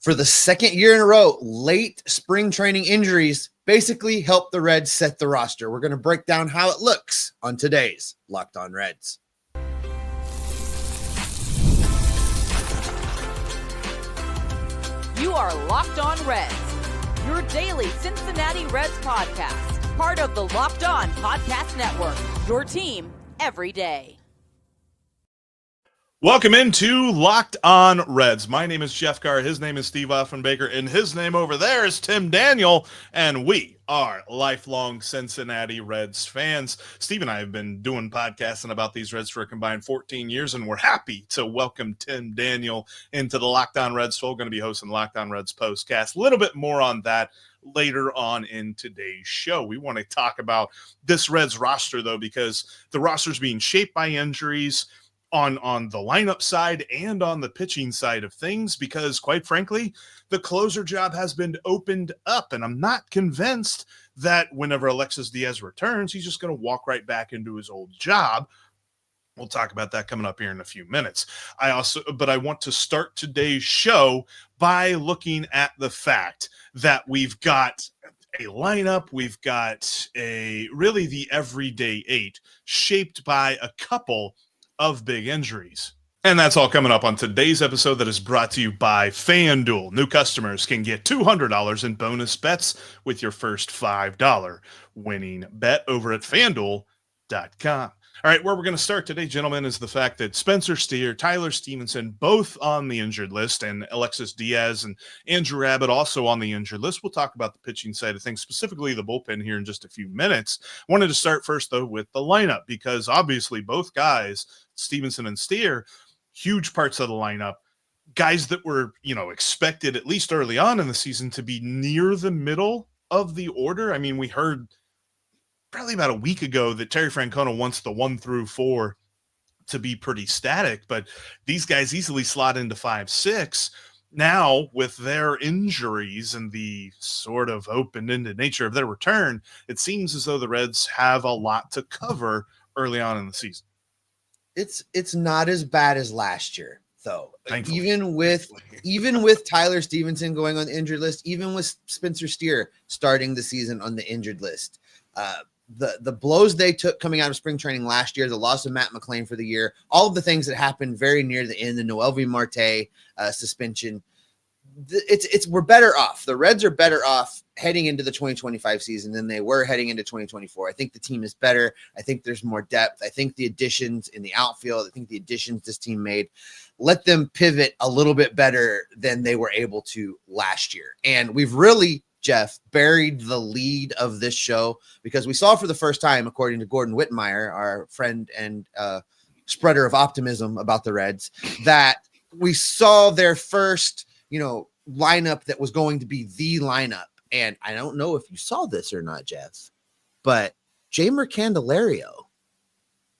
for the second year in a row, late spring training injuries basically helped the Reds set the roster. We're going to break down how it looks on today's Locked On Reds. You are Locked On Reds, your daily Cincinnati Reds podcast, part of the Locked On Podcast Network, your team every day. Welcome into Locked On Reds. My name is Jeff Carr. His name is Steve Offenbaker, and his name over there is Tim Daniel, and we are lifelong Cincinnati Reds fans. Steve and I have been doing podcasting about these Reds for a combined 14 years, and we're happy to welcome Tim Daniel into the Locked On Reds. So we're going to be hosting Locked On Reds Postcast. A little bit more on that later on in today's show. We want to talk about this Reds roster, though, because the roster is being shaped by injuries on the lineup side and on the pitching side of things, because quite frankly, the closer job has been opened up, and I'm not convinced that whenever Alexis Díaz returns, he's just going to walk right back into his old job. We'll talk about that coming up here in a few minutes. But I want to start today's show by looking at the fact that we've got a lineup, we've got really the everyday eight shaped by a couple of big injuries. And that's all coming up on today's episode that is brought to you by FanDuel. New customers can get $200 in bonus bets with your first $5 winning bet over at FanDuel.com. All right, where we're going to start today, gentlemen, is the fact that Spencer Steer, Tyler Stephenson, both on the injured list, and Alexis Díaz and Andrew Abbott also on the injured list. We'll talk about the pitching side of things, specifically the bullpen here in just a few minutes. Wanted to start first, though, with the lineup, because obviously both guys, Stephenson and Steer, huge parts of the lineup, guys that were, expected at least early on in the season to be near the middle of the order. I mean, we heard probably about a week ago that Terry Francona wants the 1 through 4 to be pretty static, but these guys easily slot into 5, 6. Now, with their injuries and the sort of open-ended nature of their return, it seems as though the Reds have a lot to cover early on in the season. It's not as bad as last year, though. Thankfully. Even with Tyler Stephenson going on the injured list, even with Spencer Steer starting the season on the injured list, the blows they took coming out of spring training last year, the loss of Matt McLain for the year, all of the things that happened very near the end, the Noelvi Marte suspension, we're better off. The Reds are better off heading into the 2025 season than they were heading into 2024. I think the team is better. I think there's more depth. I think the additions in the outfield, I think the additions this team made let them pivot a little bit better than they were able to last year. And we've really, Jeff, buried the lead of this show because we saw for the first time, according to Gordon Whitmire, our friend and spreader of optimism about the Reds, that we saw their first, lineup that was going to be the lineup. And I don't know if you saw this or not, Jeff, but Jeimer Candelario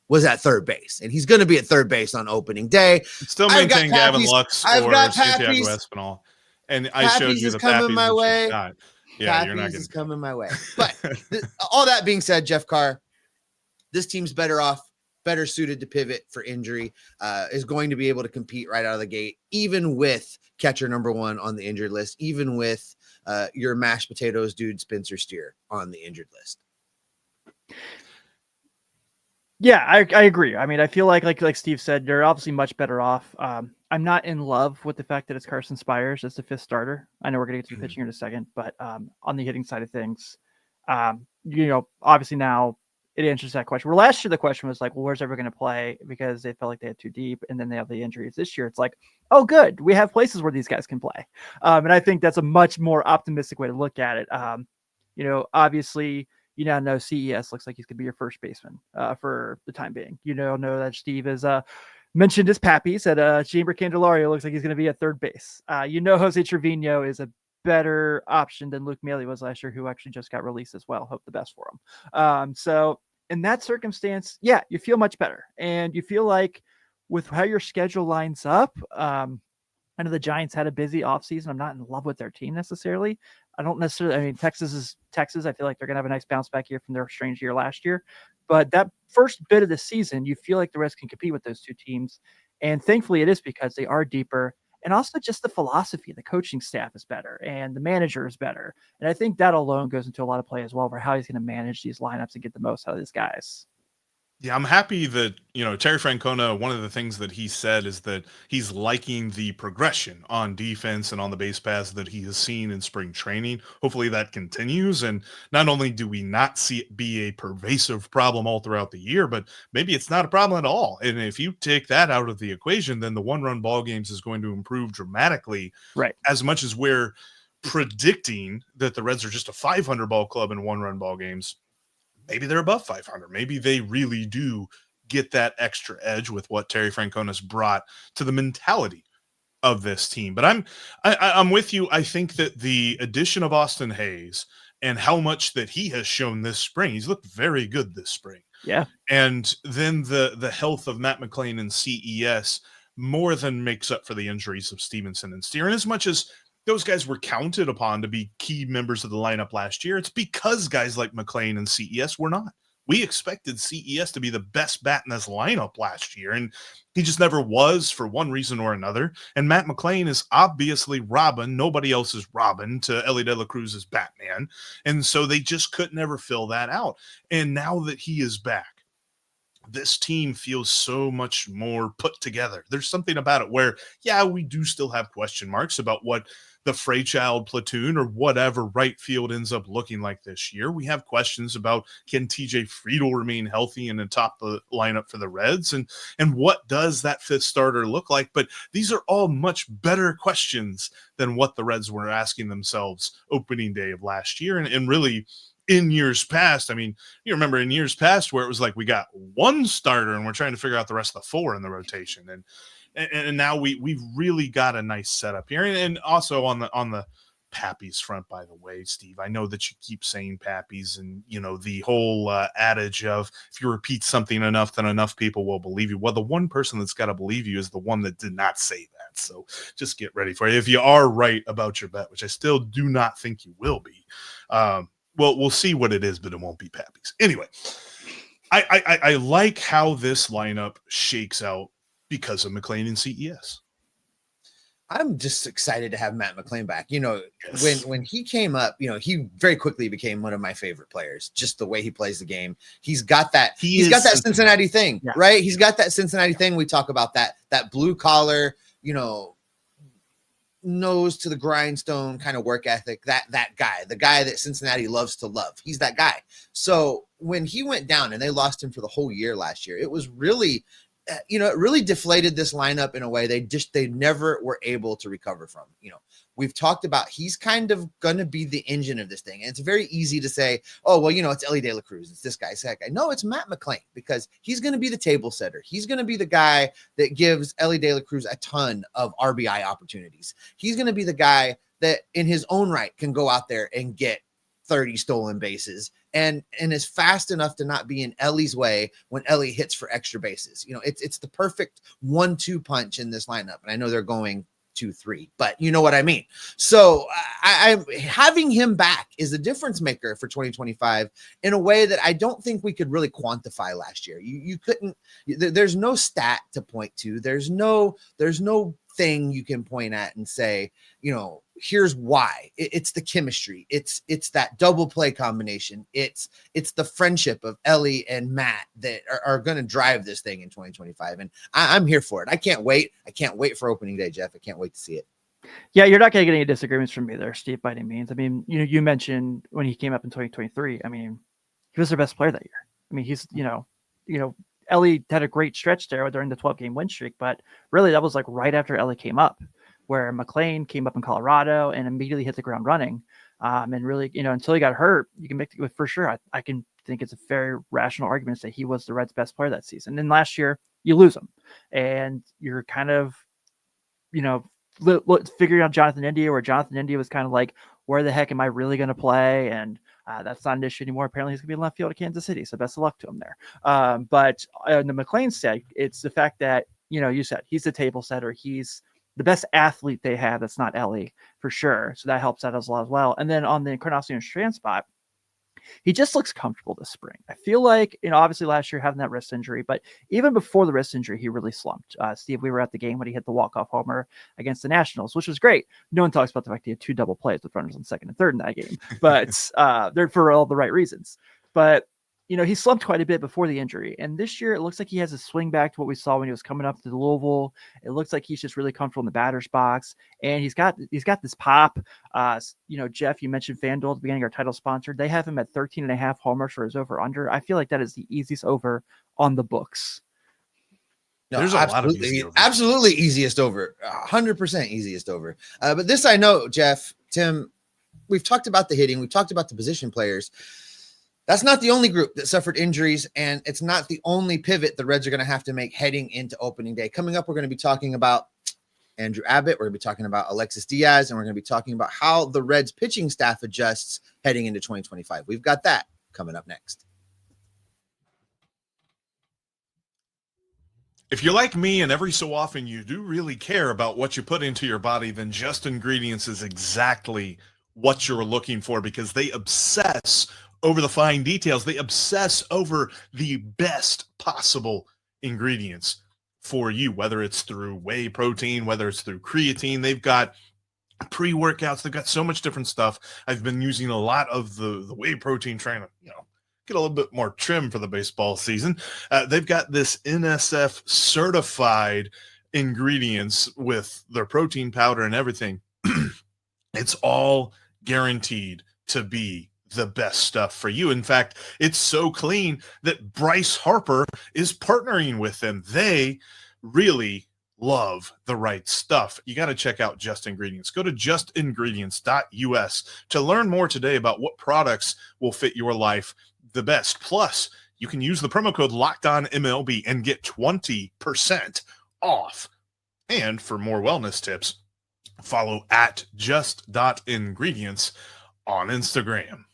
was at third base, and he's going to be at third base on opening day. Still maintain Gavin Lux or Santiago Espinal. And I showed you the coming my way. Yeah, you're not is coming my way. But all that being said, Jeff Carr, this team's better off, better suited to pivot for injury, is going to be able to compete right out of the gate, even with catcher number 1 on the injured list, even with your mashed potatoes dude, Spencer Steer, on the injured list. Yeah, I agree. I mean, I feel like Steve said, they're obviously much better off. I'm not in love with the fact that it's Carson Spires as the 5th starter. I know we're going to get to the pitching in a second, but on the hitting side of things, obviously now it answers that question. Where last year the question was like, well, where's everyone going to play? Because they felt like they had too deep, and then they have the injuries. This year it's like, oh, good, we have places where these guys can play. And I think that's a much more optimistic way to look at it. Obviously, you now know CES looks like he's going to be your first baseman for the time being. Know that Steve has mentioned his pappies that Jeimer Candelario looks like he's going to be at third base. Jose Trevino is a better option than Luke Maile was last year, who actually just got released as well. Hope the best for him. So in that circumstance, yeah, you feel much better. And you feel like with how your schedule lines up, I know the Giants had a busy offseason. I'm not in love with their team necessarily. Texas is Texas. I feel like they're going to have a nice bounce back year from their strange year last year. But that first bit of the season, you feel like the Reds can compete with those two teams. And thankfully it is because they are deeper And also just the philosophy, the coaching staff is better and the manager is better. And I think that alone goes into a lot of play as well for how he's going to manage these lineups and get the most out of these guys. Yeah, I'm happy that, Terry Francona, one of the things that he said is that he's liking the progression on defense and on the base paths that he has seen in spring training. Hopefully that continues. And not only do we not see it be a pervasive problem all throughout the year, but maybe it's not a problem at all. And if you take that out of the equation, then the one-run ball games is going to improve dramatically. Right. As much as we're predicting that the Reds are just a 500 ball club in one-run ball games, maybe they're above 500. Maybe they really do get that extra edge with what Terry Francona's brought to the mentality of this team. But I'm with you. I think that the addition of Austin Hayes and how much that he has shown this spring, he's looked very good this spring. Yeah. And then the health of Matt McLain and CES more than makes up for the injuries of Stephenson and Steer. And as much as those guys were counted upon to be key members of the lineup last year, it's because guys like McLain and CES were not. We expected CES to be the best bat in this lineup last year, and he just never was for one reason or another. And Matt McLain is obviously Robin. Nobody else is Robin to Elly de la Cruz's Batman. And so they just couldn't ever fill that out. And now that he is back, this team feels so much more put together. There's something about it where, yeah, we do still have question marks about what the Freychild platoon or whatever right field ends up looking like this year. We have questions about, can TJ Friedl remain healthy and atop the lineup for the Reds? And what does that fifth starter look like? But these are all much better questions than what the Reds were asking themselves opening day of last year. And really, in years past, I mean, you remember in years past where it was like we got one starter and we're trying to figure out the rest of the four in the rotation. And now we've really got a nice setup here. And also on the Pappy's front, by the way, Steve, I know that you keep saying Pappy's and, the whole adage of if you repeat something enough, then enough people will believe you. Well, the one person that's got to believe you is the one that did not say that. So just get ready for it. If you are right about your bet, which I still do not think you will be, well, we'll see what it is, but it won't be Pappy's. Anyway, I like how this lineup shakes out because of McLain and CES. I'm just excited to have Matt McLain back. Yes. When he came up, he very quickly became one of my favorite players. Just the way he plays the game. He's got that. He's got that Cincinnati thing, right? He's got that Cincinnati thing. We talk about that blue collar, nose to the grindstone kind of work ethic. That guy, the guy that Cincinnati loves to love. He's that guy. So when he went down and they lost him for the whole year last year, it was really, it really deflated this lineup in a way they never were able to recover from. We've talked about he's kind of going to be the engine of this thing. And it's very easy to say, oh, well, it's Elly de la Cruz. It's this guy, it's that guy. No, it's Matt McLain because he's going to be the table setter. He's going to be the guy that gives Elly de la Cruz a ton of RBI opportunities. He's going to be the guy that in his own right can go out there and get 30 stolen bases and is fast enough to not be in Elly's way when Elly hits for extra bases. It's the perfect 1-2 punch in this lineup. And I know they're going 2-3, but you know what I mean? So I'm having him back is a difference maker for 2025 in a way that I don't think we could really quantify last year. You couldn't, there's no stat to point to. There's no thing you can point at and say, here's why. It's the chemistry. It's that double play combination. It's the friendship of Elly and Matt that are going to drive this thing in 2025. And I'm here for it. I can't wait. I can't wait for opening day, Jeff. I can't wait to see it. Yeah, you're not going to get any disagreements from me there, Steve, by any means. I mean, you mentioned when he came up in 2023, I mean, he was their best player that year. I mean, he's, Elly had a great stretch there during the 12-game win streak, but really that was like right after Elly came up, where McLain came up in Colorado and immediately hit the ground running. And really, until he got hurt, you can make it for sure. I can think it's a very rational argument to say he was the Reds' best player that season. And then last year, you lose him, and you're kind of, figuring out Jonathan India, where Jonathan India was kind of like, where the heck am I really going to play? And that's not an issue anymore. Apparently, he's going to be in left field at Kansas City. So best of luck to him there. But on the McLain side, it's the fact that, you said he's a table setter. He's the best athlete they have. That's not Elly for sure. So that helps out us a lot as well. And then on the Encarnacion Strand spot, He just looks comfortable this spring. I feel like, obviously last year having that wrist injury, but even before the wrist injury, he really slumped. Steve, we were at the game when he hit the walk-off homer against the Nationals, which was great. No one talks about the fact he had 2 double plays with runners on second and third in that game, but they're for all the right reasons. But he slumped quite a bit before the injury. And this year, it looks like he has a swing back to what we saw when he was coming up to the Louisville. It looks like he's just really comfortable in the batter's box. And he's got this pop. Jeff, you mentioned FanDuel at the beginning, our title sponsor. They have him at 13.5 homers for his over-under. I feel like that is the easiest over on the books. No, there's absolutely easiest over, 100% easiest over. But this I know, Jeff, Tim, we've talked about the hitting. We've talked about the position players. That's not the only group that suffered injuries, and it's not the only pivot the Reds are going to have to make heading into opening day. Coming up, we're going to be talking about Andrew Abbott. We're going to be talking about Alexis Díaz, and we're going to be talking about how the Reds pitching staff adjusts heading into 2025. We've got that coming up next. If you're like me and every so often you do really care about what you put into your body, then Just Ingredients is exactly what you're looking for, because they obsess over the fine details. They obsess over the best possible ingredients for you, whether it's through whey protein, whether it's through creatine. They've got pre-workouts. They've got so much different stuff. I've been using a lot of the whey protein, trying to, get a little bit more trim for the baseball season. They've got this NSF certified ingredients with their protein powder and everything. It's all guaranteed to be the best stuff for you. In fact, it's so clean that Bryce Harper is partnering with them. They really love the right stuff. You got to check out Just Ingredients. Go to justingredients.us to learn more today about what products will fit your life the best. Plus, you can use the promo code LOCKEDONMLB and get 20% off. And for more wellness tips, follow at just.ingredients on Instagram.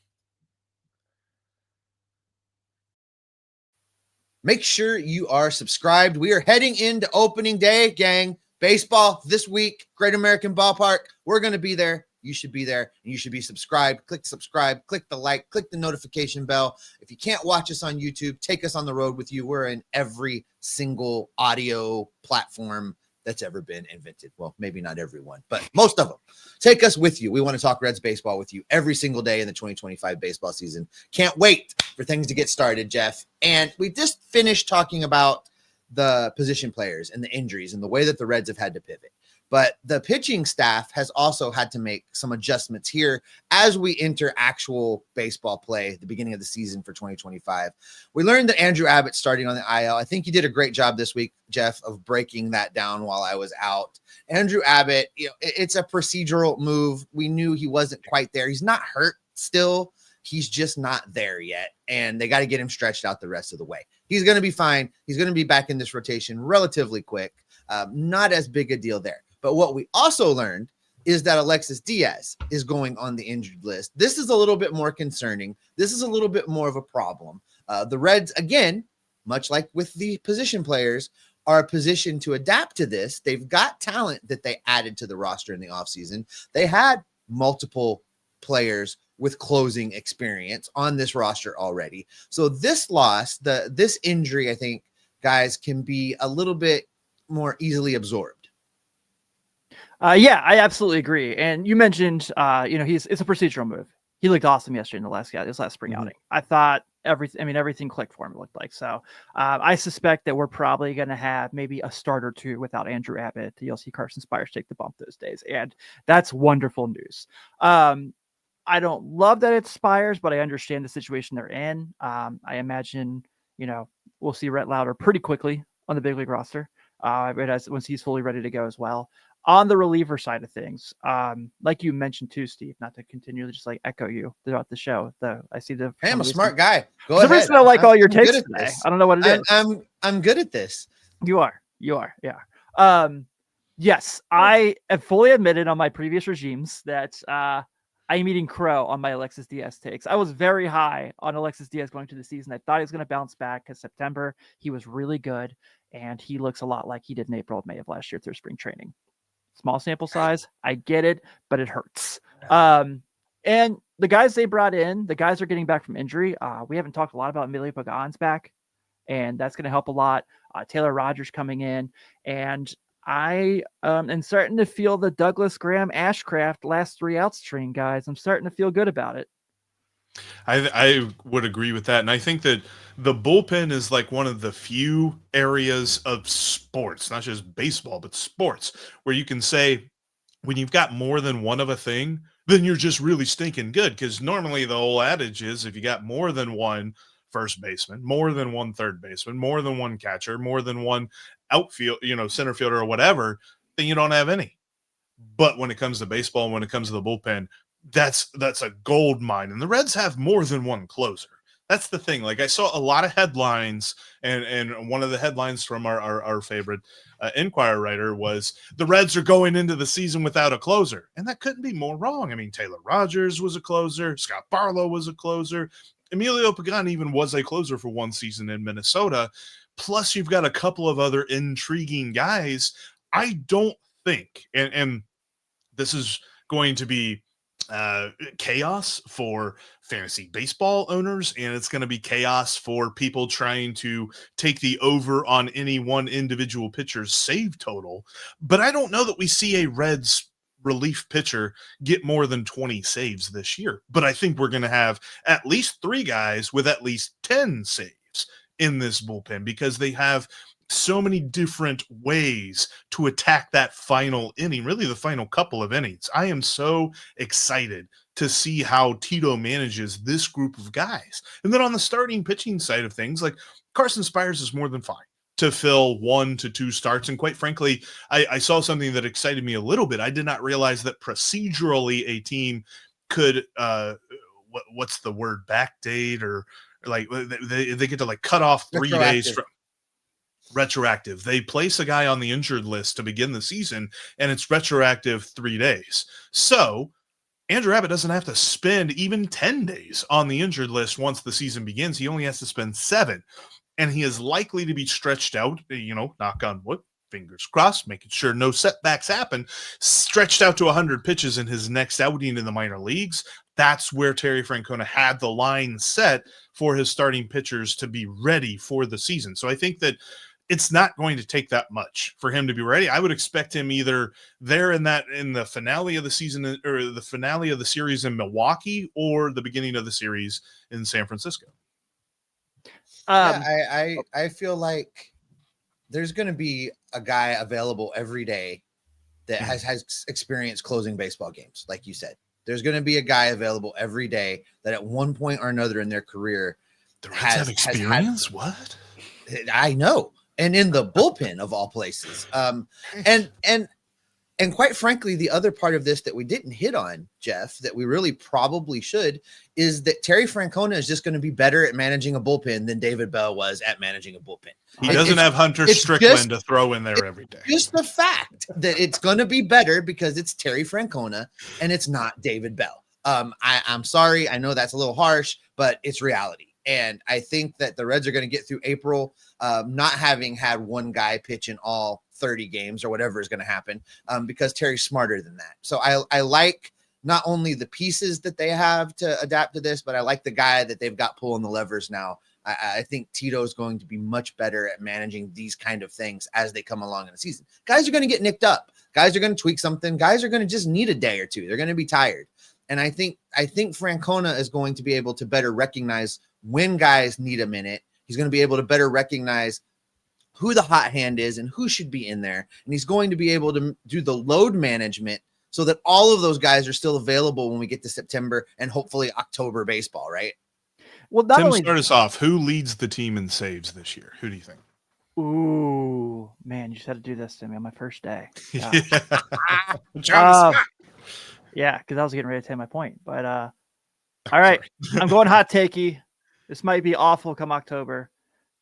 Make sure you are subscribed. We are heading into opening day, gang. Baseball this week, Great American Ballpark. We're going to be there. You should be there, and you should be subscribed. Click subscribe, click the like, click the notification bell. If you can't watch us on YouTube, take us on the road with you. We're in every single audio platform that's ever been invented. Well, maybe not everyone, but most of them. Take us with you. We want to talk Reds baseball with you every single day in the 2025 baseball season. Can't wait for things to get started, Jeff. And we just finished talking about the position players and the injuries and the way that the Reds have had to pivot. But the pitching staff has also had to make some adjustments here as we enter actual baseball play at the beginning of the season for 2025. We learned that Andrew Abbott starting on the IL. I think you did a great job this week, Jeff, of breaking that down while I was out. Andrew Abbott, it's a procedural move. We knew he wasn't quite there. He's not hurt still. He's just not there yet. And they got to get him stretched out the rest of the way. He's going to be fine. He's going to be back in this rotation relatively quick. Not as big a deal there. But what we also learned is that Alexis Díaz is going on the injured list. This is a little bit more concerning. This is a little bit more of a problem. The Reds, again, much like with the position players, are positioned to adapt to this. They've got talent that they added to the roster in the offseason. They had multiple players with closing experience on this roster already. So this loss, this injury, I think, guys, can be a little bit more easily absorbed. Yeah, I absolutely agree. And you mentioned, it's a procedural move. He looked awesome yesterday in his last spring outing. I thought everything clicked for him, it looked like. So I suspect that we're probably going to have maybe a start or two without Andrew Abbott. You'll see Carson Spires take the bump those days. And that's wonderful news. I don't love that it's Spires, but I understand the situation they're in. I imagine, we'll see Rhett Lauder pretty quickly on the big league roster once he's fully ready to go as well. On the reliever side of things, like you mentioned too, Steve, not to continually just echo you throughout the show. I see the. Hey, I'm a smart guy. Go ahead. Reason I like all your takes today. I don't know what it is. I'm good at this. You are. Yeah. Yes, I have fully admitted on my previous regimes that I am eating crow on my Alexis Díaz takes. I was very high on Alexis Díaz going to the season. I thought he was going to bounce back because September he was really good, and he looks a lot like he did in April, May of last year through spring training. Small sample size. I get it, but it hurts. And the guys they brought in, the guys are getting back from injury. We haven't talked a lot about Emilio Pagan's back, and that's going to help a lot. Taylor Rogers coming in, and I am starting to feel the Douglas Graham Ashcraft last 3 outs train, guys. I'm starting to feel good about it. I would agree with that. And I think that the bullpen is like one of the few areas of sports, not just baseball, but sports, where you can say when you've got more than one of a thing, then you're just really stinking good. Because normally the whole adage is if you got more than one first baseman, more than one third baseman, more than one catcher, more than one outfield, center fielder or whatever, then you don't have any. But when it comes to baseball, when it comes to the bullpen, that's a gold mine. And the Reds have more than one closer. That's the thing. Like I saw a lot of headlines, and one of the headlines from our favorite Inquirer writer was the Reds are going into the season without a closer. And that couldn't be more wrong. I mean, Taylor Rogers was a closer. Scott Barlow was a closer. Emilio Pagan even was a closer for one season in Minnesota. Plus, you've got a couple of other intriguing guys. I don't think, and this is going to be chaos for fantasy baseball owners, and it's going to be chaos for people trying to take the over on any one individual pitcher's save total. But I don't know that we see a Reds relief pitcher get more than 20 saves this year. But I think we're going to have at least 3 guys with at least 10 saves in this bullpen because they have so many different ways to attack that final inning, really the final couple of innings. I am so excited to see how Tito manages this group of guys. And then on the starting pitching side of things, like Carson Spires is more than fine to fill 1 to 2 starts. And quite frankly, I saw something that excited me a little bit. I did not realize that procedurally a team could, what's the word, backdate, or like they get to like cut off 3 days from retroactive. They place a guy on the injured list to begin the season, and it's retroactive 3 days. So Andrew Abbott doesn't have to spend even 10 days on the injured list once the season begins. He only has to spend 7. And he is likely to be stretched out, knock on wood, fingers crossed, making sure no setbacks happen, stretched out to 100 pitches in his next outing in the minor leagues. That's where Terry Francona had the line set for his starting pitchers to be ready for the season. So I think that it's not going to take that much for him to be ready. I would expect him either there in the finale of the season, or the finale of the series in Milwaukee, or the beginning of the series in San Francisco. I feel like there's going to be a guy available every day that has experience closing baseball games. Like you said, there's going to be a guy available every day that at one point or another in their career have experience. What? I know. And in the bullpen of all places. And quite frankly, the other part of this that we didn't hit on, Jeff, that we really probably should, is that Terry Francona is just going to be better at managing a bullpen than David Bell was at managing a bullpen. He doesn't have Hunter Strickland to throw in there every day. Just the fact that it's going to be better because it's Terry Francona and it's not David Bell. I'm sorry. I know that's a little harsh, but it's reality. And I think that the Reds are going to get through April, not having had one guy pitch in all 30 games or whatever is going to happen, because Terry's smarter than that. So I like not only the pieces that they have to adapt to this, but I like the guy that they've got pulling the levers now. I think Tito is going to be much better at managing these kind of things as they come along in the season. Guys are going to get nicked up. Guys are going to tweak something. Guys are going to just need a day or two. They're going to be tired. And I think Francona is going to be able to better recognize when guys need a minute. He's going to be able to better recognize who the hot hand is and who should be in there. And he's going to be able to do the load management so that all of those guys are still available when we get to September and hopefully October baseball, right? Well, Tim, start us off. Who leads the team in saves this year? Who do you think? Ooh, man, you just had to do this to me on my first day. Yeah, because I was getting ready to take my point. But all right, I'm going hot takey. This might be awful come October,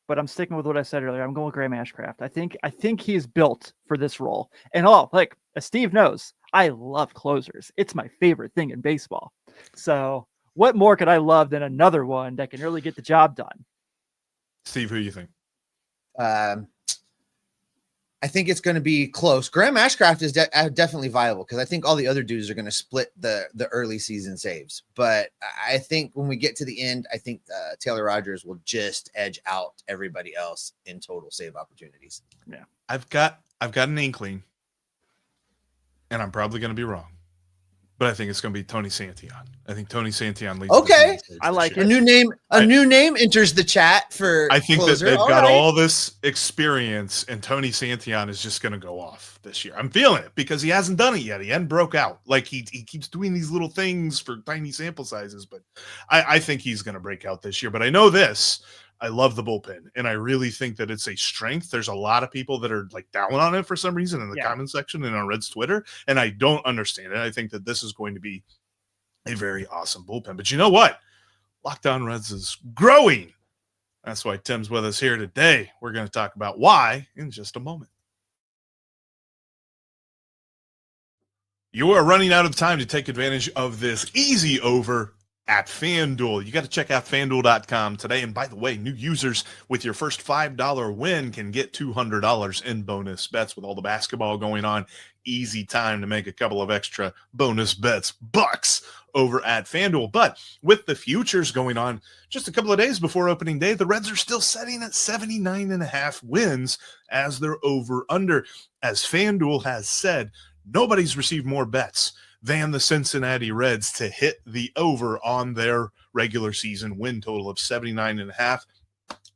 but I'm sticking with what I said earlier. I'm going with Graham Ashcraft. I think he's built for this role. And like as Steve knows, I love closers. It's my favorite thing in baseball. So what more could I love than another one that can really get the job done? Steve, who do you think? I think it's going to be close. Graham Ashcraft is definitely viable because I think all the other dudes are going to split the early season saves. But I think when we get to the end, I think Taylor Rogers will just edge out everybody else in total save opportunities. Yeah, I've got an inkling, and I'm probably going to be wrong, but I think it's going to be Tony Santillan. I think Tony Santillan leads. Okay, I like a new name. A new name enters the chat for. I think closer. that they've all got right. all this experience, and Tony Santillan is just going to go off this year. I'm feeling it because he hasn't done it yet. He hadn't broke out. Like he keeps doing these little things for tiny sample sizes, but I think he's going to break out this year. But I know this. I love the bullpen, and I really think that it's a strength. There's a lot of people that are like down on it for some reason in the comment section and on Reds Twitter, and I don't understand it. I think that this is going to be a very awesome bullpen. But you know what? Locked On Reds is growing. That's why Tim's with us here today. We're going to talk about why in just a moment. You are running out of time to take advantage of this easy over at FanDuel. You got to check out FanDuel.com today. And by the way, new users with your first $5 win can get $200 in bonus bets with all the basketball going on. Easy time to make a couple of extra bonus bucks over at FanDuel. But with the futures going on just a couple of days before opening day, the Reds are still setting at 79.5 wins as their over-under. As FanDuel has said, nobody's received more bets than the Cincinnati Reds to hit the over on their regular season win total of 79.5.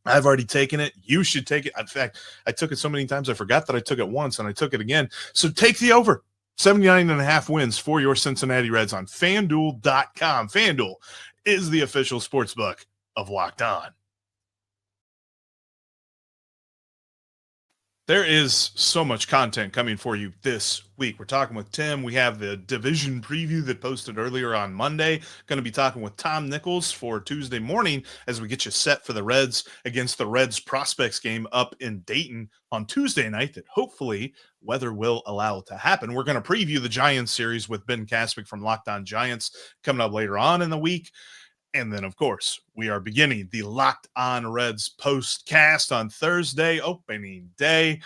I've already taken it. You should take it. In fact, I took it so many times I forgot that I took it once, and I took it again. So take the over. 79.5 wins for your Cincinnati Reds on FanDuel.com. FanDuel is the official sportsbook of Locked On. There is so much content coming for you this week. We're talking with Tim. We have the division preview that posted earlier on Monday. Going to be talking with Tom Nichols for Tuesday morning as we get you set for the Reds against the Reds prospects game up in Dayton on Tuesday night that hopefully weather will allow to happen. We're going to preview the Giants series with Ben Kaspick from Locked On Giants coming up later on in the week. And then, of course, we are beginning the Locked On Reds postcast on Thursday, opening day.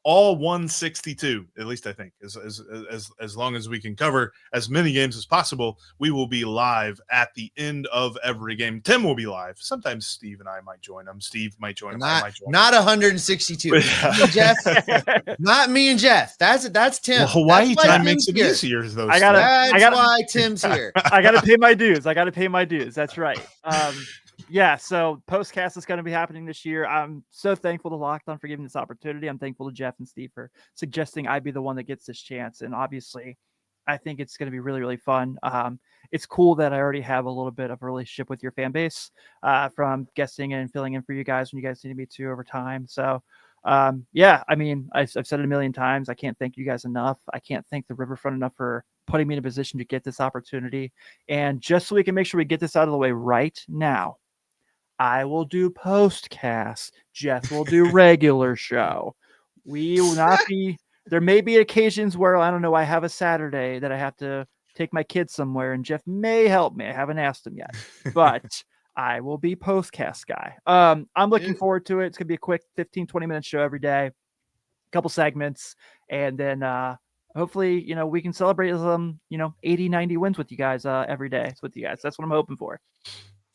All 162, at least I think, as long as we can cover as many games as possible, we will be live at the end of every game. Tim will be live. Sometimes Steve and I might join him. Steve might join him. Not 162. Jeff, not me and Jeff. That's Tim. Well, Hawaii that's time makes it easier. That's why Tim's here. I got to pay my dues. That's right. Yeah, so Postcast is going to be happening this year. I'm so thankful to Locked On for giving this opportunity. I'm thankful to Jeff and Steve for suggesting I be the one that gets this chance. And obviously, I think it's going to be really, really fun. It's cool that I already have a little bit of a relationship with your fan base from guesting and filling in for you guys when you guys needed me to over time. So, yeah, I mean, I've said it a million times. I can't thank you guys enough. I can't thank the Riverfront enough for putting me in a position to get this opportunity. And just so we can make sure we get this out of the way right now, I will do postcast. Jeff will do regular show. We will not be. There may be occasions where, I don't know, I have a Saturday that I have to take my kids somewhere, and Jeff may help me. I haven't asked him yet, but I will be postcast guy. I'm looking forward to it. It's going to be a quick 15, 20-minute show every day, a couple segments, and then hopefully, we can celebrate some, 80, 90 wins with you guys every day. It's with you guys. That's what I'm hoping for.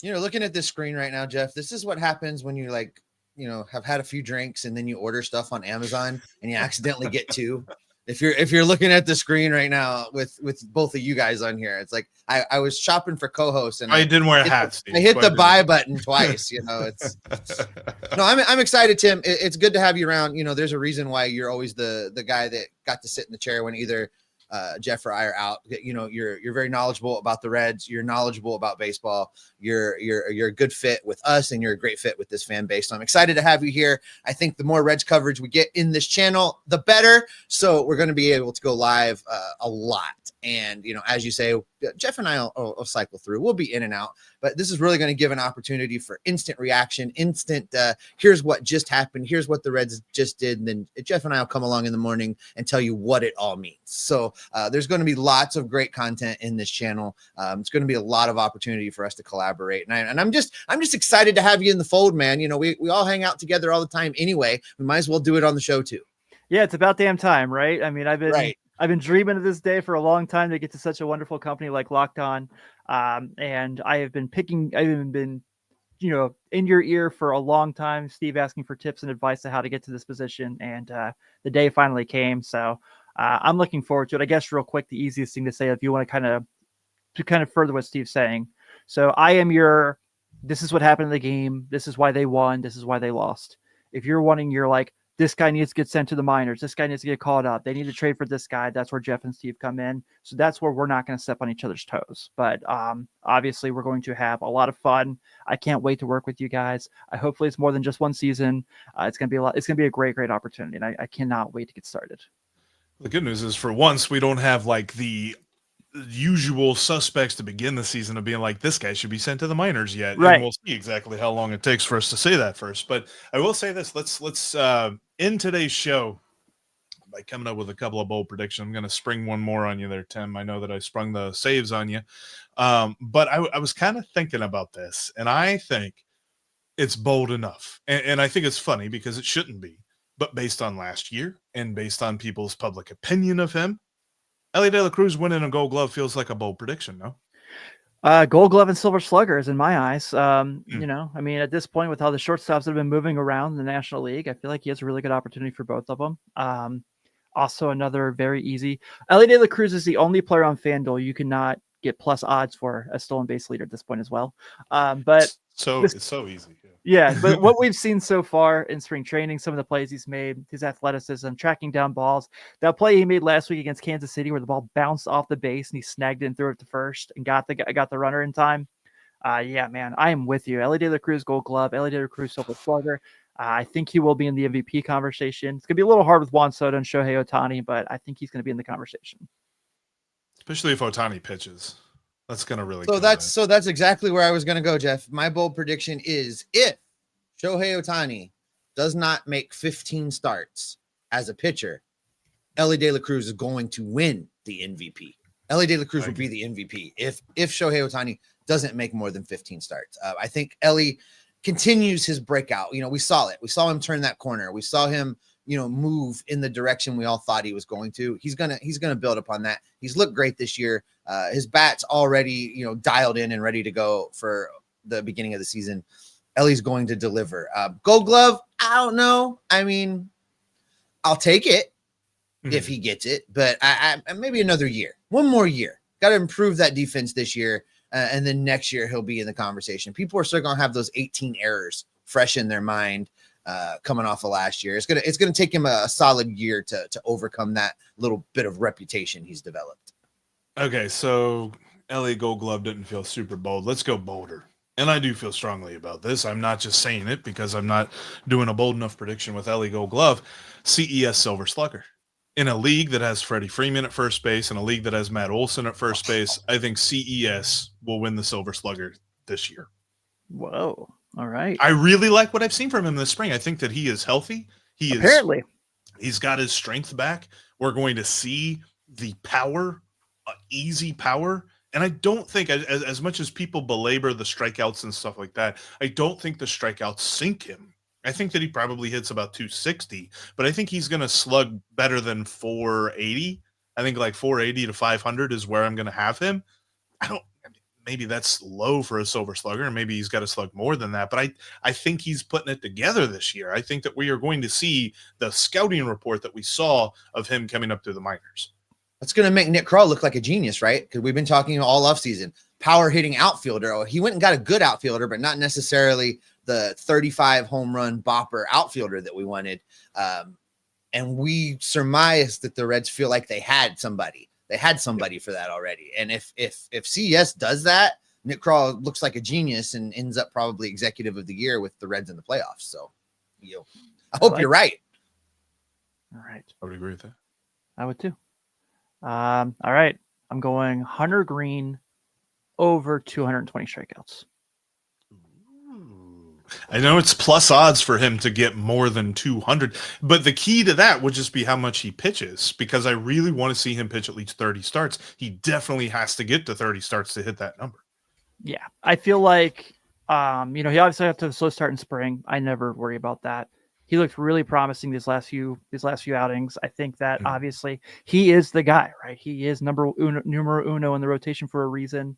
Looking at this screen right now, Jeff, this is what happens when you have had a few drinks and then you order stuff on Amazon and you accidentally get two. If you're looking at the screen right now with both of you guys on here, it's like I was shopping for co-hosts and I didn't wear a hat, Steve. I hit the buy button twice. It's no, I'm excited, Tim. It's good to have you around. There's a reason why you're always the guy that got to sit in the chair when either Jeff or I are out. You're very knowledgeable about the Reds. You're knowledgeable about baseball. You're a good fit with us, and you're a great fit with this fan base. So I'm excited to have you here. I think the more Reds coverage we get in this channel, the better. So we're going to be able to go live a lot. And, as you say, Jeff and I will cycle through. We'll be in and out, but this is really going to give an opportunity for instant reaction, instant, here's what just happened. Here's what the Reds just did. And then Jeff and I will come along in the morning and tell you what it all means. So there's going to be lots of great content in this channel. It's going to be a lot of opportunity for us to collaborate. And I'm just excited to have you in the fold, man. We all hang out together all the time anyway. We might as well do it on the show too. Yeah, it's about damn time, right? I mean, I've been dreaming of this day for a long time to get to such a wonderful company like Locked On, and I've been in your ear for a long time, Steve, asking for tips and advice on how to get to this position, and the day finally came. So I'm looking forward to it. I guess real quick, the easiest thing to say, if you want to kind of further what Steve's saying. So I am this is what happened in the game. This is why they won. This is why they lost. If you're wanting, you're like, this guy needs to get sent to the minors. This guy needs to get called up. They need to trade for this guy. That's where Jeff and Steve come in. So that's where we're not going to step on each other's toes. But obviously, we're going to have a lot of fun. I can't wait to work with you guys. Hopefully, it's more than just one season. It's going to be a lot. It's going to be a great, great opportunity, and I cannot wait to get started. The good news is, for once, we don't have like the usual suspects to begin the season of being like, this guy should be sent to the minors yet. Right. And we'll see exactly how long it takes for us to say that first. But I will say this, let's end today's show by coming up with a couple of bold predictions. I'm going to spring one more on you there, Tim. I know that I sprung the saves on you. But I was kind of thinking about this, and I think it's bold enough. And I think it's funny because it shouldn't be. But based on last year and based on people's public opinion of him, Elly De La Cruz winning a Gold Glove feels like a bold prediction, no? Gold Glove and Silver Slugger is in my eyes. I mean, at this point, with how the shortstops have been moving around in the National League, I feel like he has a really good opportunity for both of them. Also, another very easy. Elly De La Cruz is the only player on FanDuel you cannot get plus odds for a stolen base leader at this point as well. But it's so easy. Yeah, but what we've seen so far in spring training, some of the plays he's made, his athleticism, tracking down balls. That play he made last week against Kansas City where the ball bounced off the base and he snagged it and threw it to first and got the runner in time. Yeah, man, I am with you. Elly De La Cruz Gold Glove, Elly De La Cruz Silver Slugger. I think he will be in the MVP conversation. It's going to be a little hard with Juan Soto and Shohei Ohtani, but I think he's going to be in the conversation. Especially if Ohtani pitches. That's going to really So that's exactly where I was going to go, Jeff. My bold prediction is if Shohei Ohtani does not make 15 starts as a pitcher, Elly De La Cruz is going to win the MVP. Elly De La Cruz will be the MVP if Shohei Ohtani doesn't make more than 15 starts. I think Elly continues his breakout. We saw it. We saw him turn that corner. We saw him, move in the direction we all thought he was going to. He's gonna build upon that. He's looked great this year. His bat's already, dialed in and ready to go for the beginning of the season. Elly's going to deliver. Gold Glove, I don't know. I mean, I'll take it if he gets it, but I maybe another year, one more year. Got to improve that defense this year, and then next year he'll be in the conversation. People are still going to have those 18 errors fresh in their mind coming off of last year. It's gonna take him a solid year to overcome that little bit of reputation he's developed. Okay, so Elly Gold Glove didn't feel super bold. Let's go bolder. And I do feel strongly about this. I'm not just saying it because I'm not doing a bold enough prediction with Elly Gold Glove. CES Silver Slugger. In a league that has Freddie Freeman at first base and a league that has Matt Olson at first base, I think CES will win the Silver Slugger this year. Whoa. All right. I really like what I've seen from him this spring. I think that he is healthy. He's got his strength back. We're going to see the power, easy power. And I don't think, as much as people belabor the strikeouts and stuff like that, I don't think the strikeouts sink him. I think that he probably hits about 260, but I think he's going to slug better than 480. I think like 480 to 500 is where I'm going to have him. Maybe that's low for a Silver Slugger, and maybe he's got to slug more than that, but I think he's putting it together this year. I think that we are going to see the scouting report that we saw of him coming up through the minors. That's going to make Nick Krall look like a genius, right? Because we've been talking all offseason. Power hitting outfielder. He went and got a good outfielder, but not necessarily the 35 home run bopper outfielder that we wanted. And we surmised that the Reds feel like they had somebody. They had somebody for that already. And if CES does that, Nick Krall looks like a genius and ends up probably executive of the year with the Reds in the playoffs. So, I hope you're right. All right. I would agree with that. I would too. All right. I'm going Hunter Greene over 220 strikeouts. I know it's plus odds for him to get more than 200, but the key to that would just be how much he pitches, because I really want to see him pitch at least 30 starts. He definitely has to get to 30 starts to hit that number. Yeah. I feel like, he obviously have to slow start in spring. I never worry about that. He looked really promising these last few outings. I think that obviously he is the guy, right? He is numero uno in the rotation for a reason.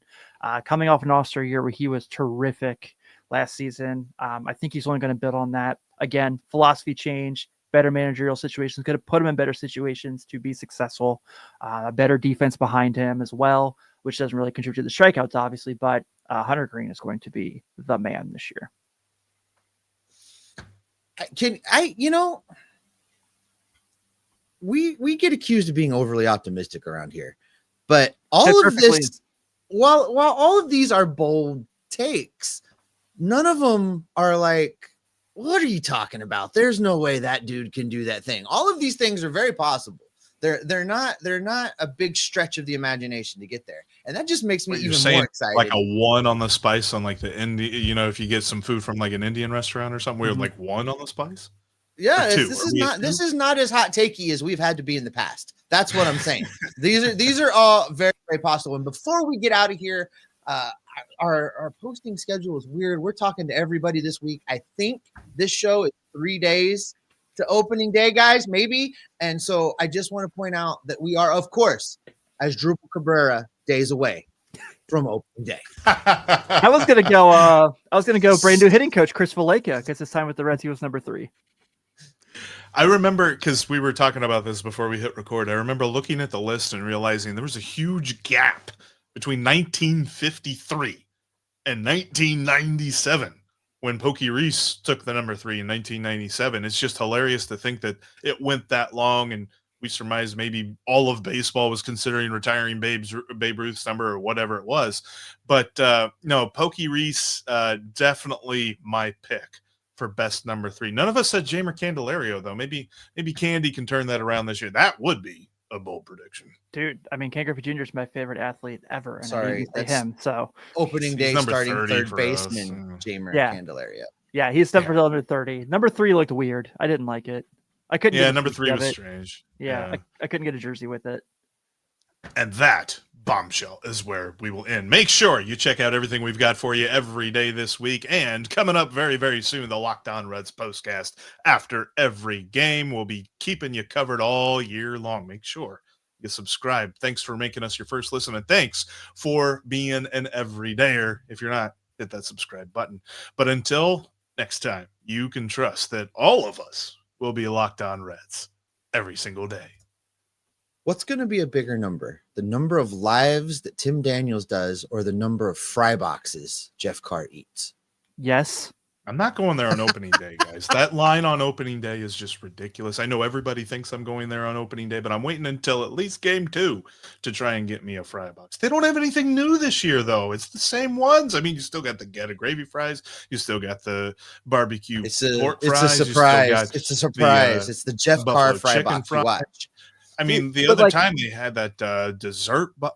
Coming off an All-Star year where he was terrific last season. I think he's only going to build on that. Again, philosophy change, better managerial situations, going to put him in better situations to be successful. A better defense behind him as well, which doesn't really contribute to the strikeouts, obviously, but Hunter Greene is going to be the man this year. We get accused of being overly optimistic around here, but all of this, while all of these are bold takes, none of them are like, what are you talking about? There's no way that dude can do that thing. All of these things are very possible. They're not a big stretch of the imagination to get there. And that just makes me even more excited. Like a 1 on the spice on like the Indian, if you get some food from like an Indian restaurant or something, we're like 1 on the spice. Yeah, this is not as hot takey as we've had to be in the past. That's what I'm saying. These are all very, very possible. And before we get out of here, our posting schedule is weird. We're talking to everybody this week. I think this show is 3 days to opening day, guys, maybe. And so I just want to point out that we are, of course, as Drupal Cabrera, days away from opening day. I was gonna go brand new hitting coach Chris Valleca, because his time with the Reds he was number 3. I remember, because we were talking about this before we hit record, I remember looking at the list and realizing there was a huge gap between 1953 and 1997 when Pokey Reese took the number 3 in 1997. It's just hilarious to think that it went that long, and we surmised maybe all of baseball was considering retiring Babe Ruth's number or whatever it was. But no, Pokey Reese, definitely my pick for best number 3. None of us said Jeimer Candelario, though. Maybe Candy can turn that around this year. That would be a bold prediction. Dude, I mean, Ken Griffey Jr. is my favorite athlete ever. And sorry, that's him. So opening day starting third baseman, Jeimer yeah. Candelario. Yeah, he's stuff for under 30. Number 3 looked weird. I didn't like it. I couldn't. Yeah, number 3 was strange. Yeah. I couldn't get a jersey with it. And that bombshell is where we will end. Make sure you check out everything we've got for you every day this week. And coming up very, very soon, the Locked On Reds Postcast. After every game, we'll be keeping you covered all year long. Make sure you subscribe. Thanks for making us your first listen, and thanks for being an everydayer. If you're not, hit that subscribe button. But until next time, you can trust that all of us will be Locked On Reds every single day. What's going to be a bigger number? The number of lives that Tim Daniels does, or the number of fry boxes Jeff Carr eats? Yes. I'm not going there on opening day, guys. That line on opening day is just ridiculous. I know everybody thinks I'm going there on opening day, but I'm waiting until at least game 2 to try and get me a fry box. They don't have anything new this year, though. It's the same ones. I mean, you still got the Geta gravy fries. You still got the barbecue pork fries. It's a surprise. It's a surprise. It's the Jeff Carr fry box. Watch. I mean, the other time they had that dessert fry